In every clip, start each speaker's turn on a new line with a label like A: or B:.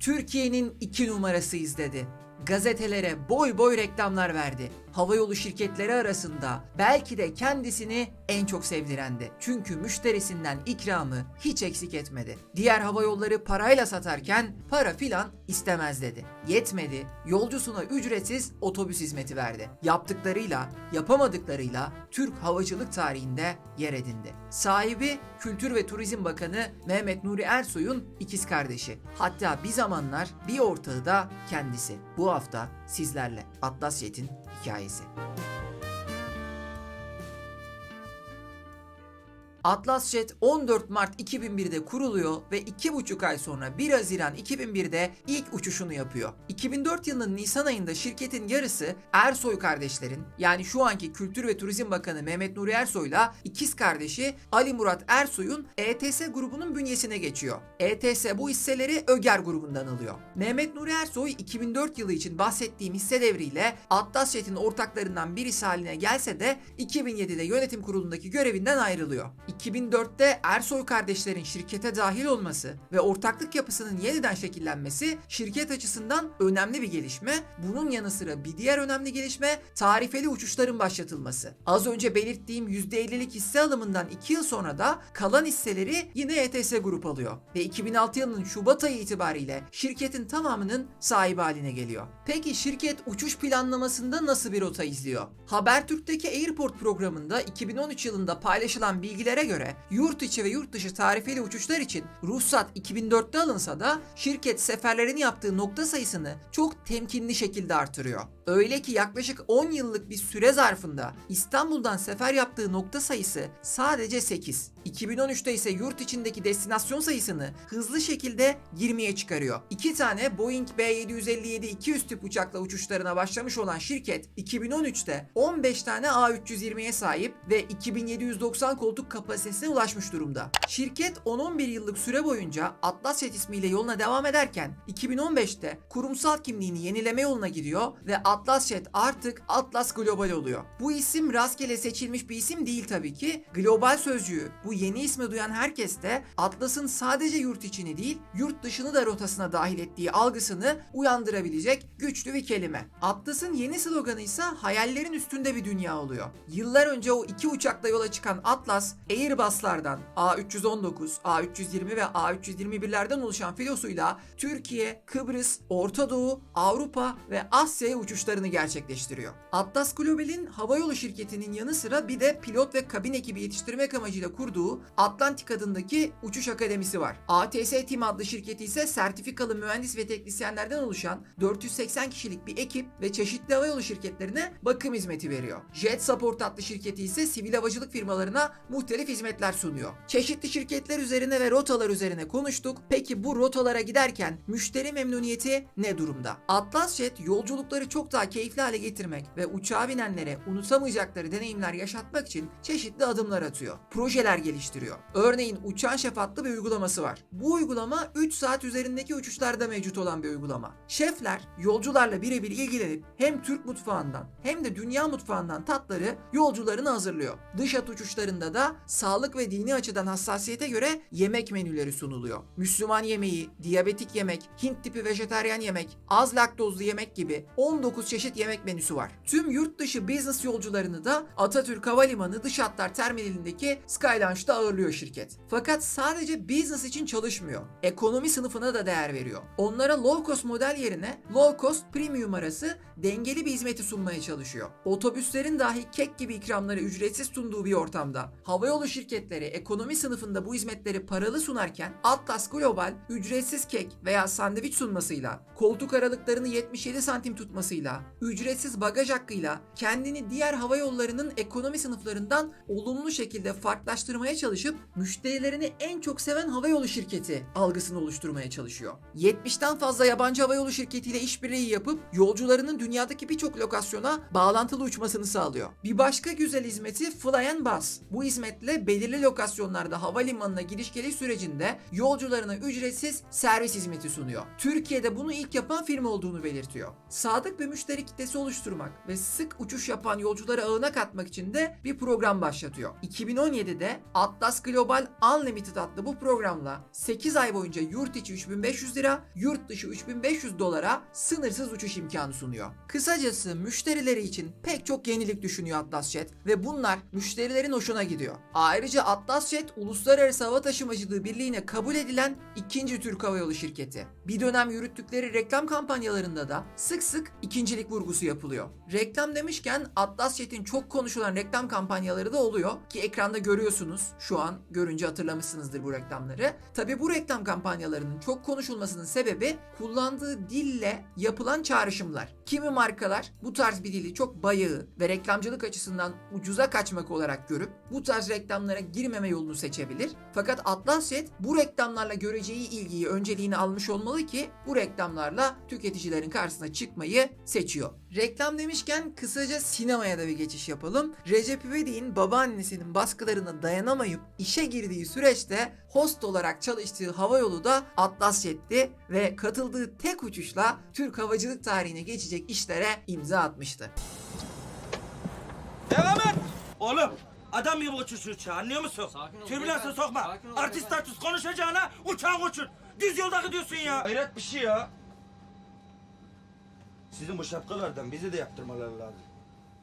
A: Türkiye'nin 2 numarasıyız dedi. Gazetelere boy boy reklamlar verdi. Havayolu şirketleri arasında belki de kendisini en çok sevdirendi. Çünkü müşterisinden ikramı hiç eksik etmedi. Diğer havayolları parayla satarken para filan istemez dedi. Yetmedi, yolcusuna ücretsiz otobüs hizmeti verdi. Yaptıklarıyla, yapamadıklarıyla Türk havacılık tarihinde yer edindi. Sahibi Kültür ve Turizm Bakanı Mehmet Nuri Ersoy'un ikiz kardeşi. Hatta bir zamanlar bir ortağı da kendisi. Bu hafta sizlerle Atlas Jet'in hikayesi. Atlas Jet 14 Mart 2001'de kuruluyor ve 2,5 ay sonra 1 Haziran 2001'de ilk uçuşunu yapıyor. 2004 yılının Nisan ayında şirketin yarısı Ersoy kardeşlerin, yani şu anki Kültür ve Turizm Bakanı Mehmet Nuri Ersoy'la ikiz kardeşi Ali Murat Ersoy'un ETS grubunun bünyesine geçiyor. ETS bu hisseleri Öger grubundan alıyor. Mehmet Nuri Ersoy 2004 yılı için bahsettiğim hisse devriyle Atlas Jet'in ortaklarından birisi haline gelse de 2007'de yönetim kurulundaki görevinden ayrılıyor. 2004'te Ersoy kardeşlerin şirkete dahil olması ve ortaklık yapısının yeniden şekillenmesi şirket açısından önemli bir gelişme. Bunun yanı sıra bir diğer önemli gelişme tarifeli uçuşların başlatılması. Az önce belirttiğim %50'lik hisse alımından 2 yıl sonra da kalan hisseleri yine ETS Grup alıyor ve 2006 yılının Şubat ayı itibariyle şirketin tamamının sahibi haline geliyor. Peki şirket uçuş planlamasında nasıl bir rota izliyor? Habertürk'teki Airport programında 2013 yılında paylaşılan bilgilere göre yurt içi ve yurt dışı tarifeli uçuşlar için ruhsat 2004'te alınsa da şirket seferlerini yaptığı nokta sayısını çok temkinli şekilde artırıyor. Öyle ki yaklaşık 10 yıllık bir süre zarfında İstanbul'dan sefer yaptığı nokta sayısı sadece 8. 2013'te ise yurt içindeki destinasyon sayısını hızlı şekilde 20'ye çıkarıyor. 2 tane Boeing B757-200 tip uçakla uçuşlarına başlamış olan şirket 2013'te 15 tane A320'ye sahip ve 2790 koltuk kapasitesine ulaşmış durumda. Şirket 10-11 yıllık süre boyunca Atlas Jet ismiyle yoluna devam ederken 2015'te kurumsal kimliğini yenileme yoluna gidiyor ve Atlas Jet artık Atlas Global oluyor. Bu isim rastgele seçilmiş bir isim değil tabii ki. Global sözcüğü bu yeni isme duyan herkes de Atlas'ın sadece yurt içini değil, yurt dışını da rotasına dahil ettiği algısını uyandırabilecek güçlü bir kelime. Atlas'ın yeni sloganı ise hayallerin üstünde bir dünya oluyor. Yıllar önce o 2 uçakla yola çıkan Atlas, Airbus'lardan A319, A320 ve A321'lerden oluşan filosuyla Türkiye, Kıbrıs, Orta Doğu, Avrupa ve Asya'ya uçuşlarını gerçekleştiriyor. Atlas Global'in havayolu şirketinin yanı sıra bir de pilot ve kabin ekibi yetiştirmek amacıyla kurduğu Atlantik adındaki uçuş akademisi var. ATS Team adlı şirketi ise sertifikalı mühendis ve teknisyenlerden oluşan 480 kişilik bir ekip ve çeşitli havayolu şirketlerine bakım hizmeti veriyor. Jet Support adlı şirketi ise sivil havacılık firmalarına muhtelif hizmetler sunuyor. Çeşitli şirketler üzerine ve rotalar üzerine konuştuk. Peki bu rotalara giderken müşteri memnuniyeti ne durumda? Atlas Jet yolculukları çok daha keyifli hale getirmek ve uçağa binenlere unutamayacakları deneyimler yaşatmak için çeşitli adımlar atıyor. Projeler geliştiriyor. Örneğin Uçan Şef adlı bir uygulaması var. Bu uygulama 3 saat üzerindeki uçuşlarda mevcut olan bir uygulama. Şefler yolcularla birebir ilgilenip hem Türk mutfağından hem de dünya mutfağından tatları yolcularına hazırlıyor. Dış hat uçuşlarında da sağlık ve dini açıdan hassasiyete göre yemek menüleri sunuluyor. Müslüman yemeği, diyabetik yemek, Hint tipi vejetaryen yemek, az laktozlu yemek gibi 19 çeşit yemek menüsü var. Tüm yurt dışı business yolcularını da Atatürk Havalimanı dış hatlar terminalindeki Skylounge'da ağırlıyor şirket. Fakat sadece business için çalışmıyor. Ekonomi sınıfına da değer veriyor. Onlara low cost model yerine low cost premium arası dengeli bir hizmeti sunmaya çalışıyor. Otobüslerin dahi kek gibi ikramları ücretsiz sunduğu bir ortamda havayolu şirketleri ekonomi sınıfında bu hizmetleri paralı sunarken Atlas Global ücretsiz kek veya sandviç sunmasıyla, koltuk aralıklarını 77 santim tutmasıyla, ücretsiz bagaj hakkıyla kendini diğer havayollarının ekonomi sınıflarından olumlu şekilde farklılaştırmaya çalışıp müşterilerini en çok seven havayolu şirketi algısını oluşturmaya çalışıyor. 70'ten fazla yabancı havayolu şirketiyle işbirliği yapıp yolcularının dünyadaki birçok lokasyona bağlantılı uçmasını sağlıyor. Bir başka güzel hizmeti Fly and Bus. Bu hizmetle belirli lokasyonlarda havalimanına giriş geliş sürecinde yolcularına ücretsiz servis hizmeti sunuyor. Türkiye'de bunu ilk yapan firma olduğunu belirtiyor. Sadık bir müşteri kitlesi oluşturmak ve sık uçuş yapan yolcuları ağına katmak için de bir program başlatıyor. 2017'de Atlas Global Unlimited adlı bu programla 8 ay boyunca yurt içi 3500 lira, yurt dışı 3500 dolara sınırsız uçuş imkanı sunuyor. Kısacası müşterileri için pek çok yenilik düşünüyor Atlasjet ve bunlar müşterilerin hoşuna gidiyor. Ayrıca Atlasjet Uluslararası Hava Taşımacılığı Birliği'ne kabul edilen ikinci Türk Hava Yolu şirketi. Bir dönem yürüttükleri reklam kampanyalarında da sık sık ikincilik vurgusu yapılıyor. Reklam demişken Atlasjet'in çok konuşulan reklam kampanyaları da oluyor ki ekranda görüyorsunuz. Şu an görünce hatırlamışsınızdır bu reklamları. Tabi bu reklam kampanyalarının çok konuşulmasının sebebi kullandığı dille yapılan çağrışımlar. Kimi markalar bu tarz bir dili çok bayağı ve reklamcılık açısından ucuza kaçmak olarak görüp bu tarz reklamlara girmeme yolunu seçebilir. Fakat Atlasjet bu reklamlarla göreceği ilgiyi önceliğine almış olmalı ki bu reklamlarla tüketicilerin karşısına çıkmayı seçiyor. Reklam demişken kısaca sinemaya da bir geçiş yapalım. Recep İvedik'in babaannesinin baskılarına dayanamayıp işe girdiği süreçte host olarak çalıştığı havayolu da Atlasjet'ti ve katıldığı tek uçuşla Türk havacılık tarihine geçecek işlere imza atmıştı.
B: Devam et! Oğlum adam gibi uçuş uçağı anlıyor musun? Türbülansı sokma.
C: Sakin ol
B: Artist
C: beyefendi.
B: artist konuşacağına uçağın uçur. Düz yolda gidiyorsun ya. Hayret bir şey ya. Sizin bu şapkalardan bizi de yaptırmaları lazım.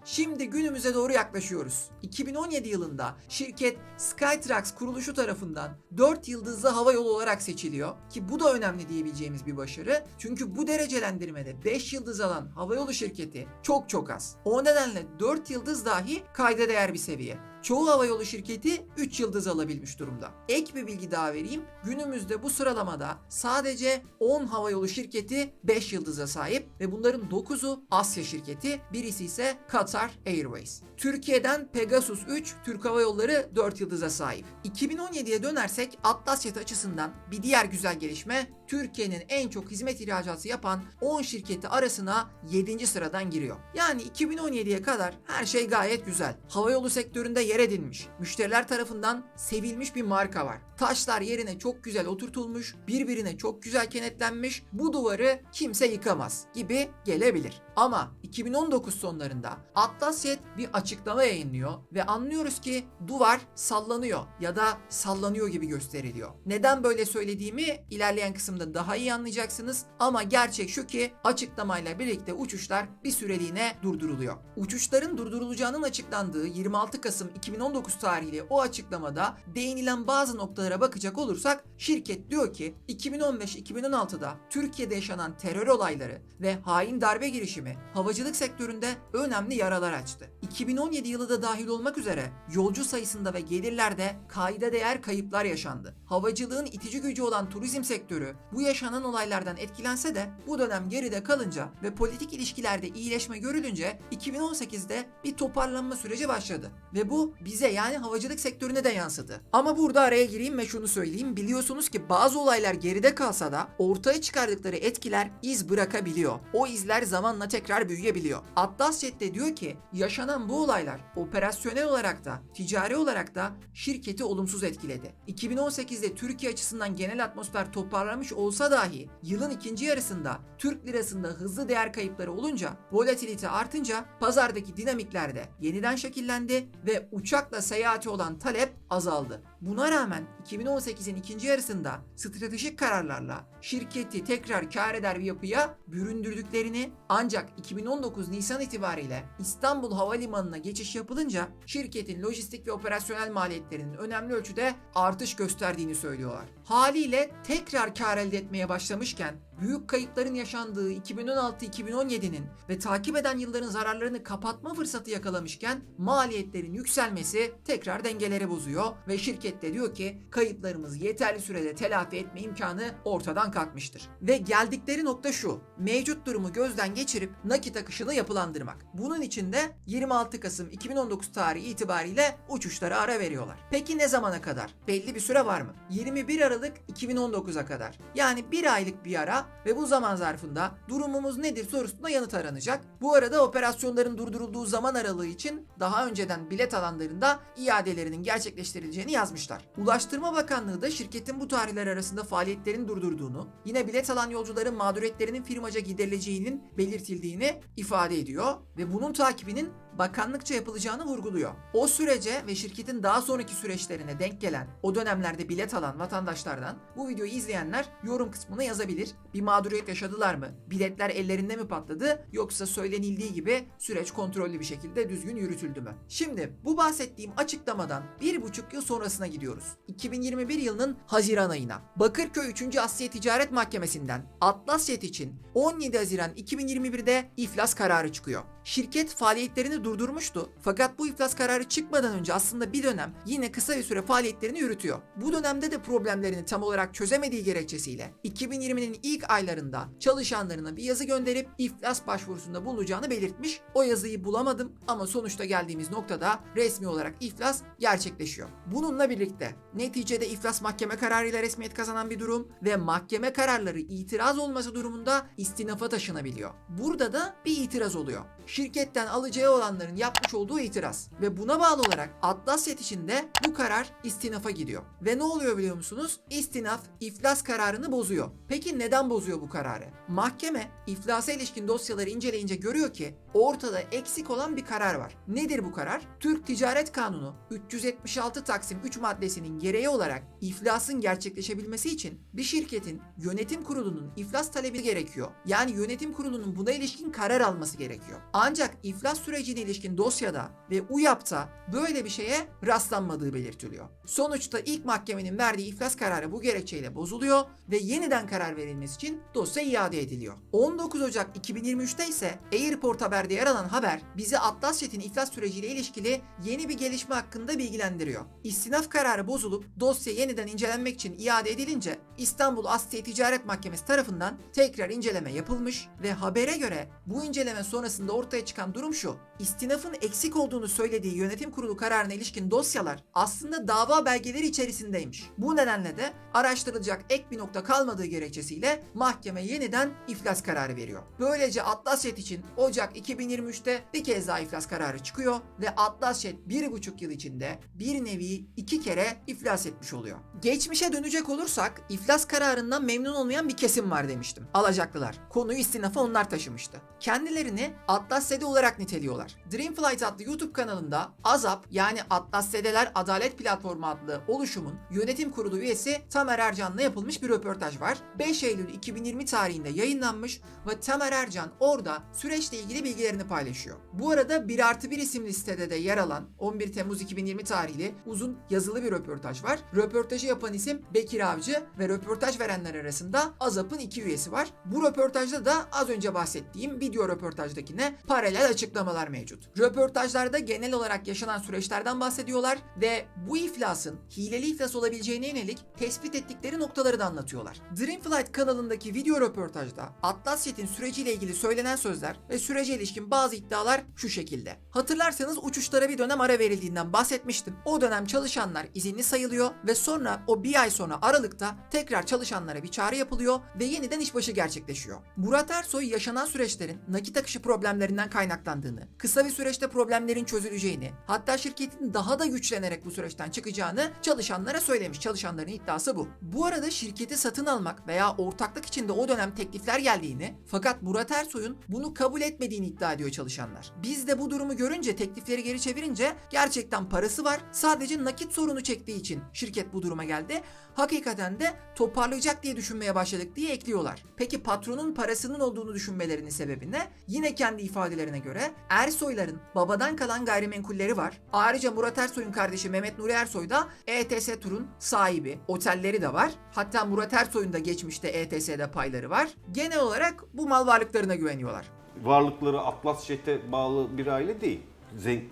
A: Şimdi günümüze doğru yaklaşıyoruz. 2017 yılında şirket Skytrax kuruluşu tarafından 4 yıldızlı hava yolu olarak seçiliyor ki bu da önemli diyebileceğimiz bir başarı. Çünkü bu derecelendirmede 5 yıldız alan havayolu şirketi çok az. O nedenle 4 yıldız dahi kayda değer bir seviye. Çoğu havayolu şirketi 3 yıldız alabilmiş durumda. Ek bir bilgi daha vereyim. Günümüzde bu sıralamada sadece 10 havayolu şirketi 5 yıldıza sahip ve bunların 9'u Asya şirketi, birisi ise Qatar Airways. Türkiye'den Pegasus 3, Türk Hava Yolları 4 yıldıza sahip. 2017'ye dönersek Atlasjet açısından bir diğer güzel gelişme Türkiye'nin en çok hizmet ihracatı yapan 10 şirketi arasına 7. sıradan giriyor. Yani 2017'ye kadar her şey gayet güzel. Havayolu sektöründe yer edinmiş, müşteriler tarafından sevilmiş bir marka var. Taşlar yerine çok güzel oturtulmuş, birbirine çok güzel kenetlenmiş, bu duvarı kimse yıkamaz gibi gelebilir. Ama 2019 sonlarında Atlasjet bir açıklama yayınlıyor ve anlıyoruz ki duvar sallanıyor ya da sallanıyor gibi gösteriliyor. Neden böyle söylediğimi ilerleyen kısımda daha iyi anlayacaksınız ama gerçek şu ki açıklamayla birlikte uçuşlar bir süreliğine durduruluyor. Uçuşların durdurulacağının açıklandığı 26 Kasım 2019 tarihli o açıklamada değinilen bazı noktalara bakacak olursak şirket diyor ki 2015-2016'da Türkiye'de yaşanan terör olayları ve hain darbe girişimi havacılık sektöründe önemli yaralar açtı. 2017 yılı da dahil olmak üzere yolcu sayısında ve gelirlerde kayda değer kayıplar yaşandı. Havacılığın itici gücü olan turizm sektörü bu yaşanan olaylardan etkilense de bu dönem geride kalınca ve politik ilişkilerde iyileşme görülünce 2018'de bir toparlanma süreci başladı. Ve bu bize yani havacılık sektörüne de yansıdı. Ama burada araya gireyim ve şunu söyleyeyim. Biliyorsunuz ki bazı olaylar geride kalsa da ortaya çıkardıkları etkiler iz bırakabiliyor. O izler zamanla tekrar büyüyebiliyor. Atlasjet de diyor ki yaşanan bu olaylar operasyonel olarak da ticari olarak da şirketi olumsuz etkiledi. 2018'de Türkiye açısından genel atmosfer toparlamış olsa dahi yılın ikinci yarısında Türk lirasında hızlı değer kayıpları olunca, volatilite artınca pazardaki dinamikler de yeniden şekillendi ve uçakla seyahati olan talep azaldı. Buna rağmen 2018'in ikinci yarısında stratejik kararlarla şirketi tekrar kar eder bir yapıya büründürdüklerini, ancak 2019 Nisan itibariyle İstanbul Havalimanı'na geçiş yapılınca şirketin lojistik ve operasyonel maliyetlerinin önemli ölçüde artış gösterdiğini söylüyorlar. Haliyle tekrar kar elde etmeye başlamışken büyük kayıpların yaşandığı 2016-2017'nin ve takip eden yılların zararlarını kapatma fırsatı yakalamışken maliyetlerin yükselmesi tekrar dengeleri bozuyor ve şirket de diyor ki kayıplarımız yeterli sürede telafi etme imkanı ortadan kalkmıştır. Ve geldikleri nokta şu: mevcut durumu gözden geçirip nakit akışını yapılandırmak. Bunun için de 26 Kasım 2019 tarihi itibariyle uçuşlara ara veriyorlar. Peki ne zamana kadar? Belli bir süre var mı? 21 Aralık 2019'a kadar. Yani bir aylık bir ara ayında ve bu zaman zarfında durumumuz nedir sorusuna yanıt aranacak. Bu arada operasyonların durdurulduğu zaman aralığı için daha önceden bilet alanların da iadelerinin gerçekleştirileceğini yazmışlar. Ulaştırma Bakanlığı da şirketin bu tarihler arasında faaliyetlerini durdurduğunu, yine bilet alan yolcuların mağduriyetlerinin firmaca giderileceğinin belirtildiğini ifade ediyor ve bunun takibinin bakanlıkça yapılacağını vurguluyor. O sürece ve şirketin daha sonraki süreçlerine denk gelen, o dönemlerde bilet alan vatandaşlardan bu videoyu izleyenler yorum kısmına yazabilir. Bir mağduriyet yaşadılar mı? Biletler ellerinde mi patladı? Yoksa söylenildiği gibi süreç kontrollü bir şekilde düzgün yürütüldü mü? Şimdi bu bahsettiğim açıklamadan 1,5 yıl sonrasına gidiyoruz. 2021 yılının Haziran ayına. Bakırköy 3. Asya Ticaret Mahkemesi'nden Atlasjet için 17 Haziran 2021'de iflas kararı çıkıyor. Şirket faaliyetlerini durdurmuştu. Fakat bu iflas kararı çıkmadan önce aslında bir dönem yine kısa bir süre faaliyetlerini yürütüyor. Bu dönemde de problemlerini tam olarak çözemediği gerekçesiyle 2020'nin ilk aylarında çalışanlarına bir yazı gönderip iflas başvurusunda bulunacağını belirtmiş. O yazıyı bulamadım ama sonuçta geldiğimiz noktada resmi olarak iflas gerçekleşiyor. Bununla birlikte neticede iflas mahkeme kararıyla resmiyet kazanan bir durum ve mahkeme kararları itiraz olması durumunda istinafa taşınabiliyor. Burada da bir itiraz oluyor. Şirketten alacağı olanların yapmış olduğu itiraz ve buna bağlı olarak Atlasjet için de bu karar istinafa gidiyor. Ve ne oluyor biliyor musunuz? İstinaf iflas kararını bozuyor. Peki neden bozuyor bu kararı? Mahkeme iflasa ilişkin dosyaları inceleyince görüyor ki ortada eksik olan bir karar var. Nedir bu karar? Türk Ticaret Kanunu 376 Taksim 3 maddesinin gereği olarak iflasın gerçekleşebilmesi için bir şirketin yönetim kurulunun iflas talebi gerekiyor. Yani yönetim kurulunun buna ilişkin karar alması gerekiyor. Ancak iflas sürecine ilişkin dosyada ve UYAP'ta böyle bir şeye rastlanmadığı belirtiliyor. Sonuçta ilk mahkemenin verdiği iflas kararı bu gerekçeyle bozuluyor ve yeniden karar verilmesi için dosya iade ediliyor. 19 Ocak 2023'te ise Airport Haber'de yer alan haber bizi Atlasjet'in iflas süreciyle ilişkili yeni bir gelişme hakkında bilgilendiriyor. İstinaf kararı bozulup dosya yeniden incelenmek için iade edilince İstanbul Asya Ticaret Mahkemesi tarafından tekrar inceleme yapılmış ve habere göre bu inceleme sonrasında ortaya çıkan durum şu: İstinafın eksik olduğunu söylediği yönetim kurulu kararına ilişkin dosyalar aslında dava belgeleri içerisindeymiş. Bu nedenle de araştırılacak ek bir nokta kalmadığı gerekçesiyle mahkeme yeniden iflas kararı veriyor. Böylece Atlasjet için Ocak 2023'te bir kez daha iflas kararı çıkıyor ve Atlasjet 1,5 yıl içinde bir nevi 2 kere iflas etmiş oluyor. Geçmişe dönecek olursak iflas kararından memnun olmayan bir kesim var demiştim. Alacaklılar. Konuyu istinafa onlar taşımıştı. Kendilerini Atlasjet olarak niteliyorlar. Dreamflight adlı YouTube kanalında AZAP yani Atlasjedeler Adalet Platformu adlı oluşumun yönetim kurulu üyesi Tamer Ercan'la yapılmış bir röportaj var. 5 Eylül 2020 tarihinde yayınlanmış ve Tamer Ercan orada süreçle ilgili bilgilerini paylaşıyor. Bu arada 1+1 isimli sitede de yer alan 11 Temmuz 2020 tarihli uzun yazılı bir röportaj var. Röportajı yapan isim Bekir Avcı ve röportaj verenler arasında AZAP'ın 2 üyesi var. Bu röportajda da az önce bahsettiğim video röportajdakine paralel açıklamalar mevcut. Röportajlarda genel olarak yaşanan süreçlerden bahsediyorlar ve bu iflasın hileli iflas olabileceğine yönelik tespit ettikleri noktaları da anlatıyorlar. Dreamflight kanalındaki video röportajda Atlasjet'in süreciyle ilgili söylenen sözler ve sürece ilişkin bazı iddialar şu şekilde. Hatırlarsanız uçuşlara bir dönem ara verildiğinden bahsetmiştim. O dönem çalışanlar izinli sayılıyor ve sonra o bir ay sonra Aralık'ta tekrar çalışanlara bir çağrı yapılıyor ve yeniden işbaşı gerçekleşiyor. Murat Ersoy yaşanan süreçlerin nakit akışı problemlerinden kaynaklandığını, kısa bir süreçte problemlerin çözüleceğini, hatta şirketin daha da güçlenerek bu süreçten çıkacağını çalışanlara söylemiş. Çalışanların iddiası bu. Bu arada şirketi satın almak veya ortaklık içinde o dönem teklifler geldiğini fakat Murat Ersoy'un bunu kabul etmediğini iddia ediyor çalışanlar. Biz de bu durumu görünce teklifleri geri çevirince gerçekten parası var, sadece nakit sorunu çektiği için şirket bu duruma geldi. Hakikaten de toparlayacak diye düşünmeye başladık diye ekliyorlar. Peki patronun parasının olduğunu düşünmelerinin sebebi ne? Yine kendi ifadelerine göre Ersoyların babadan kalan gayrimenkulleri var. Ayrıca Murat Ersoy'un kardeşi Mehmet Nuri Ersoy da ETS Tur'un sahibi. Otelleri de var. Hatta Murat Ersoy'un da geçmişte ETS'de payları var. Genel olarak bu mal varlıklarına güveniyorlar.
C: Varlıkları Atlasjet'e bağlı bir aile değil.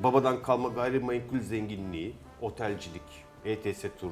C: Babadan kalma gayrimenkul zenginliği, otelcilik, ETS Tur,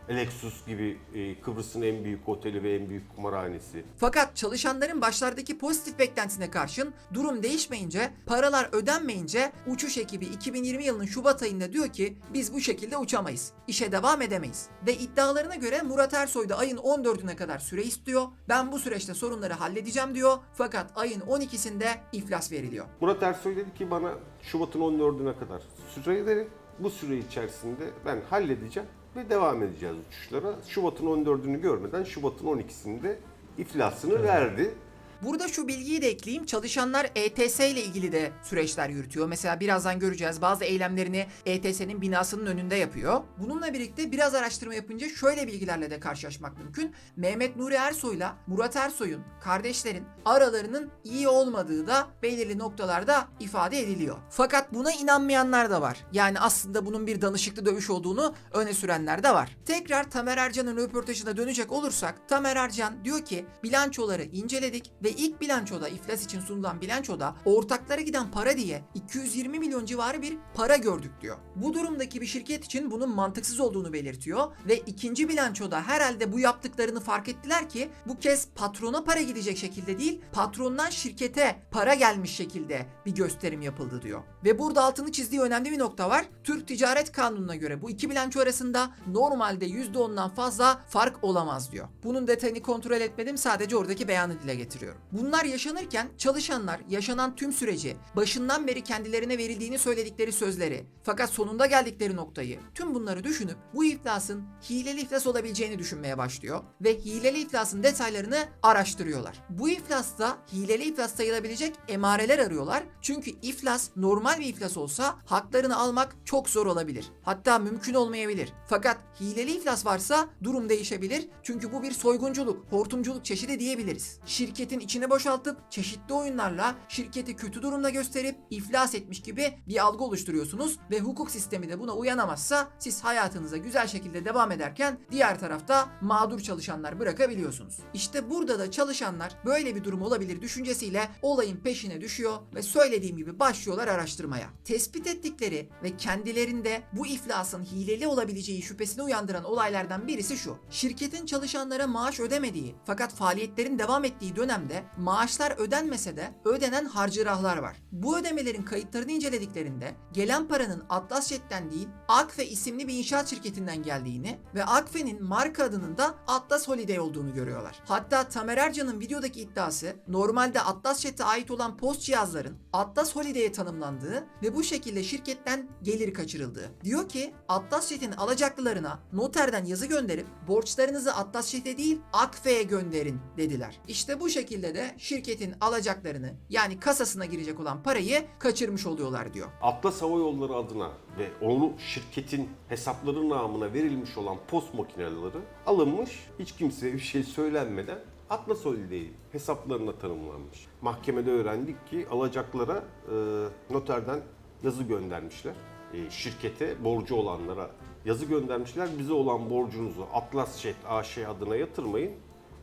C: Lexus gibi Kıbrıs'ın en büyük oteli ve en büyük kumarhanesi.
A: Fakat çalışanların başlardaki pozitif beklentisine karşın durum değişmeyince, paralar ödenmeyince uçuş ekibi 2020 yılının Şubat ayında diyor ki biz bu şekilde uçamayız. İşe devam edemeyiz. Ve iddialarına göre Murat Ersoy da ayın 14'üne kadar süre istiyor. Ben bu süreçte sorunları halledeceğim diyor. Fakat ayın 12'sinde iflas veriliyor.
C: Murat Ersoy dedi ki bana Şubat'ın 14'üne kadar süre verin. Bu süre içerisinde ben halledeceğim ve devam edeceğiz uçuşlara. Şubat'ın 14'ünü görmeden Şubat'ın 12'sinde iflasını verdi.
A: Burada şu bilgiyi de ekleyeyim. Çalışanlar ETS ile ilgili de süreçler yürütüyor. Mesela birazdan göreceğiz. Bazı eylemlerini ETS'nin binasının önünde yapıyor. Bununla birlikte biraz araştırma yapınca şöyle bilgilerle de karşılaşmak mümkün. Mehmet Nuri Ersoy'la Murat Ersoy'un, kardeşlerin aralarının iyi olmadığı da belirli noktalarda ifade ediliyor. Fakat buna inanmayanlar da var. Yani aslında bunun bir danışıklı dövüş olduğunu öne sürenler de var. Tekrar Tamer Ercan'ın röportajına dönecek olursak, Tamer Ercan diyor ki bilançoları inceledik ve ilk bilançoda, iflas için sunulan bilançoda ortaklara giden para diye 220 milyon civarı bir para gördük diyor. Bu durumdaki bir şirket için bunun mantıksız olduğunu belirtiyor ve ikinci bilançoda herhalde bu yaptıklarını fark ettiler ki bu kez patrona para gidecek şekilde değil, patrondan şirkete para gelmiş şekilde bir gösterim yapıldı diyor. Ve burada altını çizdiği önemli bir nokta var. Türk Ticaret Kanunu'na göre bu iki bilanço arasında normalde %10'dan fazla fark olamaz diyor. Bunun detayını kontrol etmedim, sadece oradaki beyanı dile getiriyorum. Bunlar yaşanırken çalışanlar yaşanan tüm süreci, başından beri kendilerine verildiğini söyledikleri sözleri, fakat sonunda geldikleri noktayı, tüm bunları düşünüp bu iflasın hileli iflas olabileceğini düşünmeye başlıyor ve hileli iflasın detaylarını araştırıyorlar. Bu iflasta hileli iflas sayılabilecek emareler arıyorlar. Çünkü iflas normal bir iflas olsa haklarını almak çok zor olabilir. Hatta mümkün olmayabilir. Fakat hileli iflas varsa durum değişebilir. Çünkü bu bir soygunculuk, hortumculuk çeşidi diyebiliriz. Şirketin içini boşaltıp çeşitli oyunlarla şirketi kötü durumda gösterip iflas etmiş gibi bir algı oluşturuyorsunuz ve hukuk sistemi de buna uyanamazsa siz hayatınıza güzel şekilde devam ederken diğer tarafta mağdur çalışanlar bırakabiliyorsunuz. İşte burada da çalışanlar böyle bir durum olabilir düşüncesiyle olayın peşine düşüyor ve söylediğim gibi başlıyorlar araştırmaya. Tespit ettikleri ve kendilerinde bu iflasın hileli olabileceği şüphesini uyandıran olaylardan birisi şu: şirketin çalışanlara maaş ödemediği fakat faaliyetlerin devam ettiği dönemde maaşlar ödenmese de ödenen harcırahlar var. Bu ödemelerin kayıtlarını incelediklerinde gelen paranın Atlas Jet'ten değil Akfe isimli bir inşaat şirketinden geldiğini ve Akfe'nin marka adının da Atlas Holiday olduğunu görüyorlar. Hatta Tamer Ercan'ın videodaki iddiası normalde Atlas Jet'e ait olan post cihazların Atlas Holiday'e tanımlandığı ve bu şekilde şirketten gelir kaçırıldığı. Diyor ki Atlas Jet'in alacaklılarına noterden yazı gönderip borçlarınızı Atlas Jet'e değil Akfe'ye gönderin dediler. İşte bu şekilde de şirketin alacaklarını yani kasasına girecek olan parayı kaçırmış oluyorlar diyor.
C: Atlas Hava Yolları adına ve onu şirketin hesapları namına verilmiş olan post makineleri alınmış, hiç kimseye bir şey söylenmeden Atlas Holiday hesaplarına tanımlanmış. Mahkemede öğrendik ki alacaklara noterden yazı göndermişler. Şirkete borcu olanlara yazı göndermişler. Bize olan borcunuzu Atlas Jet AŞ adına yatırmayın,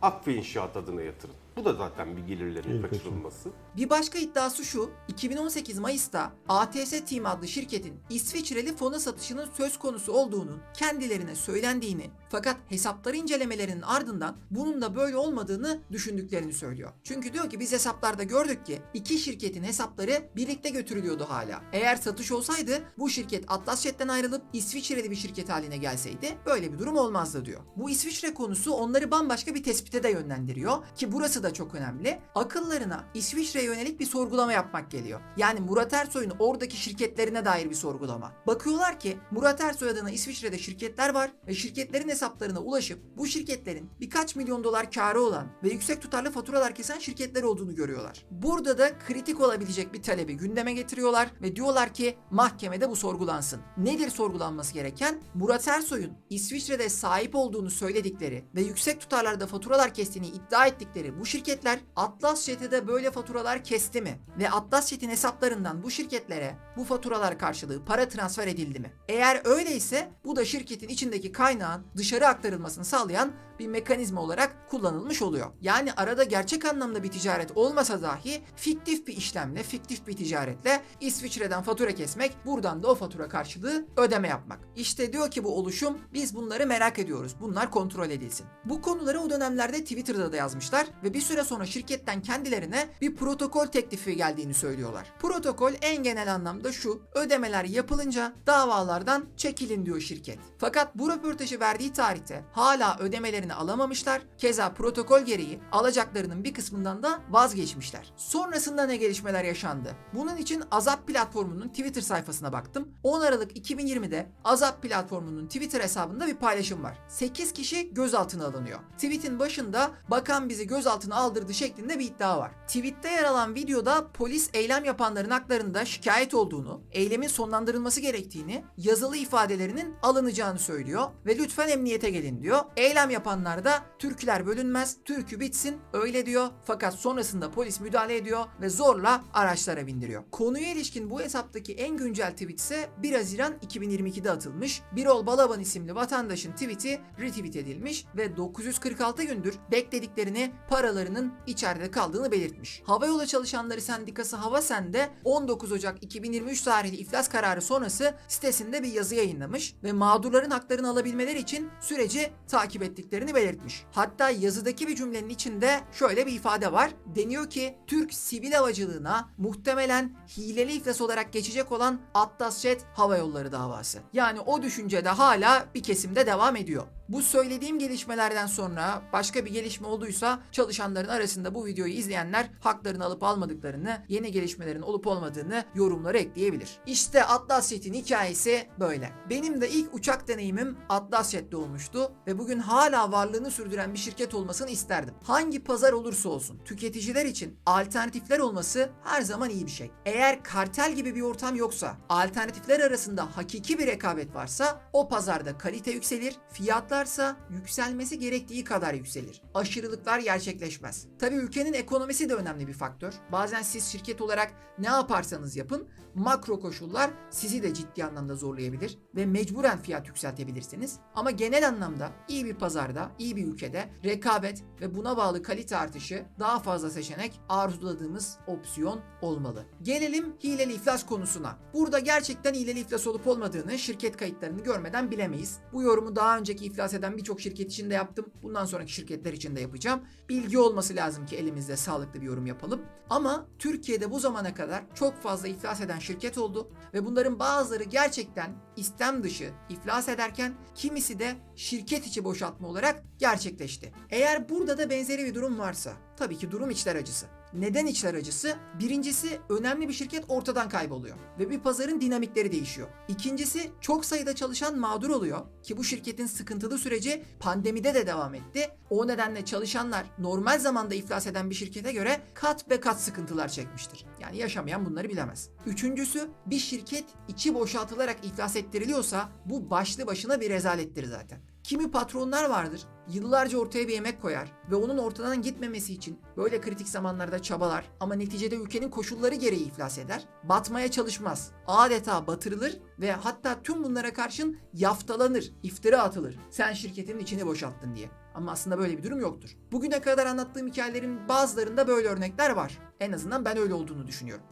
C: Akfe İnşaat adına yatırın. Bu da zaten bir gelirlerin kaçırılması.
A: Bir başka iddiası şu: 2018 Mayıs'ta ATS Team adlı şirketin İsviçreli fona satışının söz konusu olduğunun kendilerine söylendiğini fakat hesapları incelemelerinin ardından bunun da böyle olmadığını düşündüklerini söylüyor. Çünkü diyor ki biz hesaplarda gördük ki iki şirketin hesapları birlikte götürülüyordu hala. Eğer satış olsaydı bu şirket Atlas Jet'ten ayrılıp İsviçreli bir şirket haline gelseydi böyle bir durum olmazdı diyor. Bu İsviçre konusu onları bambaşka bir tespite de yönlendiriyor ki burası da çok önemli. Akıllarına İsviçre'ye yönelik bir sorgulama yapmak geliyor. Yani Murat Ersoy'un oradaki şirketlerine dair bir sorgulama. Bakıyorlar ki Murat Ersoy adına İsviçre'de şirketler var ve şirketlerin hesaplarına ulaşıp bu şirketlerin birkaç milyon dolar karı olan ve yüksek tutarlı faturalar kesen şirketler olduğunu görüyorlar. Burada da kritik olabilecek bir talebi gündeme getiriyorlar ve diyorlar ki mahkemede bu sorgulansın. Nedir sorgulanması gereken? Murat Ersoy'un İsviçre'de sahip olduğunu söyledikleri ve yüksek tutarlarda faturalar kestiğini iddia ettikleri bu şirketler Atlas Jet'e de böyle faturalar kesti mi? Ve Atlas Jet'in hesaplarından bu şirketlere bu faturalar karşılığı para transfer edildi mi? Eğer öyleyse bu da şirketin içindeki kaynağın dışarı aktarılmasını sağlayan bir mekanizma olarak kullanılmış oluyor. Yani arada gerçek anlamda bir ticaret olmasa dahi fiktif bir işlemle, fiktif bir ticaretle İsviçre'den fatura kesmek, buradan da o fatura karşılığı ödeme yapmak. İşte diyor ki bu oluşum, biz bunları merak ediyoruz. Bunlar kontrol edilsin. Bu konuları o dönemlerde Twitter'da da yazmışlar ve bir süre sonra şirketten kendilerine bir protokol teklifi geldiğini söylüyorlar. Protokol en genel anlamda şu: ödemeler yapılınca davalardan çekilin diyor şirket. Fakat bu röportajı verdiği tarihte hala ödemelerini alamamışlar. Keza protokol gereği alacaklarının bir kısmından da vazgeçmişler. Sonrasında ne gelişmeler yaşandı? Bunun için Azap platformunun Twitter sayfasına baktım. 10 Aralık 2020'de Azap platformunun Twitter hesabında bir paylaşım var. 8 kişi gözaltına alınıyor. Tweet'in başında "bakan bizi gözaltına aldırdı" şeklinde bir iddia var. Tweet'te yer alan videoda polis eylem yapanların haklarında şikayet olduğunu, eylemin sonlandırılması gerektiğini, yazılı ifadelerinin alınacağını söylüyor ve lütfen emniyete gelin diyor. Eylem yapanlar da "Türküler bölünmez, türkü bitsin" öyle diyor. Fakat sonrasında polis müdahale ediyor ve zorla araçlara bindiriyor. Konuya ilişkin bu hesaptaki en güncel tweet ise 1 Haziran 2022'de atılmış. Birol Balaban isimli vatandaşın tweet'i retweet edilmiş ve 946 gündür beklediklerini, paralarının içeride kaldığını belirtmiş. Havayolu Çalışanları Sendikası Havasen'de 19 Ocak 2023 tarihli iflas kararı sonrası sitesinde bir yazı yayınlamış ve mağdurların haklarını alabilmeleri için süreci takip ettiklerini belirtmiş. Hatta yazıdaki bir cümlenin içinde şöyle bir ifade var. Deniyor ki Türk sivil havacılığına muhtemelen hileli iflas olarak geçecek olan Atlas Jet Hava Yolları davası. Yani o düşünce de hala bir kesimde devam ediyor. Bu söylediğim gelişmelerden sonra başka bir gelişme olduysa çalışanların arasında bu videoyu izleyenler haklarını alıp almadıklarını, yeni gelişmelerin olup olmadığını yorumlara ekleyebilir. İşte Atlas Jet'in hikayesi böyle. Benim de ilk uçak deneyimim Atlas Jet'te olmuştu ve bugün hala varlığını sürdüren bir şirket olmasını isterdim. Hangi pazar olursa olsun tüketiciler için alternatifler olması her zaman iyi bir şey. Eğer kartel gibi bir ortam yoksa, alternatifler arasında hakiki bir rekabet varsa o pazarda kalite yükselir, fiyatlarsa yükselmesi gerektiği kadar yükselir. Aşırılıklar gerçekleşmez. Tabii ülkenin ekonomisi de önemli bir faktör. Bazen siz şirket olarak ne yaparsanız yapın, makro koşullar sizi de ciddi anlamda zorlayabilir ve mecburen fiyat yükseltebilirsiniz. Ama genel anlamda iyi bir pazarda, iyi bir ülkede rekabet ve buna bağlı kalite artışı, daha fazla seçenek arzuladığımız opsiyon olmalı. Gelelim hileli iflas konusuna. Burada gerçekten hileli iflas olup olmadığını şirket kayıtlarını görmeden bilemeyiz. Bu yorumu daha önceki iflas eden birçok şirket için de yaptım. Bundan sonraki şirketler için de yapacağım. Bilgi olması lazım ki elimizde sağlıklı bir yorum yapalım. Ama Türkiye'de bu zamana kadar çok fazla iflas eden şirket oldu ve bunların bazıları gerçekten istem dışı iflas ederken kimisi de şirket içi boşaltma olarak gerçekleşti. Eğer burada da benzeri bir durum varsa tabii ki durum içler acısı. Neden içler acısı? Birincisi, önemli bir şirket ortadan kayboluyor ve bir pazarın dinamikleri değişiyor. İkincisi, çok sayıda çalışan mağdur oluyor ki bu şirketin sıkıntılı süreci pandemide de devam etti. O nedenle çalışanlar normal zamanda iflas eden bir şirkete göre kat be kat sıkıntılar çekmiştir. Yani yaşamayan bunları bilemez. Üçüncüsü, bir şirket içi boşaltılarak iflas ettiriliyorsa bu başlı başına bir rezalettir zaten. Kimi patronlar vardır, yıllarca ortaya bir emek koyar ve onun ortadan gitmemesi için böyle kritik zamanlarda çabalar ama neticede ülkenin koşulları gereği iflas eder. Batmaya çalışmaz. Adeta batırılır ve hatta tüm bunlara karşın yaftalanır, iftira atılır. Sen şirketin içini boşalttın diye. Ama aslında böyle bir durum yoktur. Bugüne kadar anlattığım hikayelerin bazılarında böyle örnekler var. En azından ben öyle olduğunu düşünüyorum.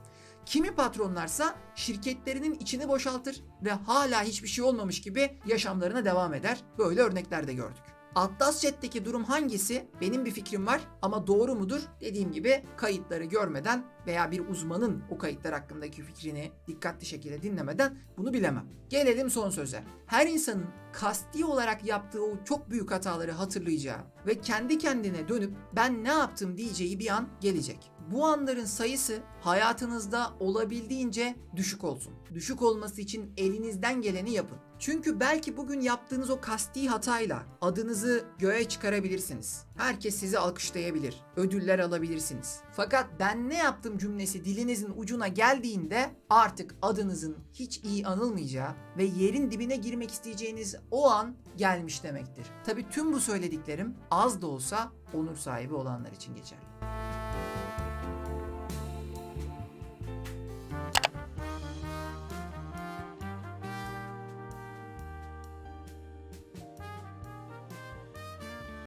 A: Kimi patronlarsa şirketlerinin içini boşaltır ve hala hiçbir şey olmamış gibi yaşamlarına devam eder. Böyle örnekler de gördük. Atlas Jet'teki durum hangisi? Benim bir fikrim var ama doğru mudur? Dediğim gibi kayıtları görmeden veya bir uzmanın o kayıtlar hakkındaki fikrini dikkatli şekilde dinlemeden bunu bilemem. Gelelim son söze. Her insanın kasti olarak yaptığı o çok büyük hataları hatırlayacağı ve kendi kendine dönüp ben ne yaptım diyeceği bir an gelecek. Bu anların sayısı hayatınızda olabildiğince düşük olsun. Düşük olması için elinizden geleni yapın. Çünkü belki bugün yaptığınız o kasti hatayla adınızı göğe çıkarabilirsiniz. Herkes sizi alkışlayabilir, ödüller alabilirsiniz. Fakat ben ne yaptım cümlesi dilinizin ucuna geldiğinde artık adınızın hiç iyi anılmayacağı ve yerin dibine girmek isteyeceğiniz o an gelmiş demektir. Tabii tüm bu söylediklerim az da olsa onur sahibi olanlar için geçerli.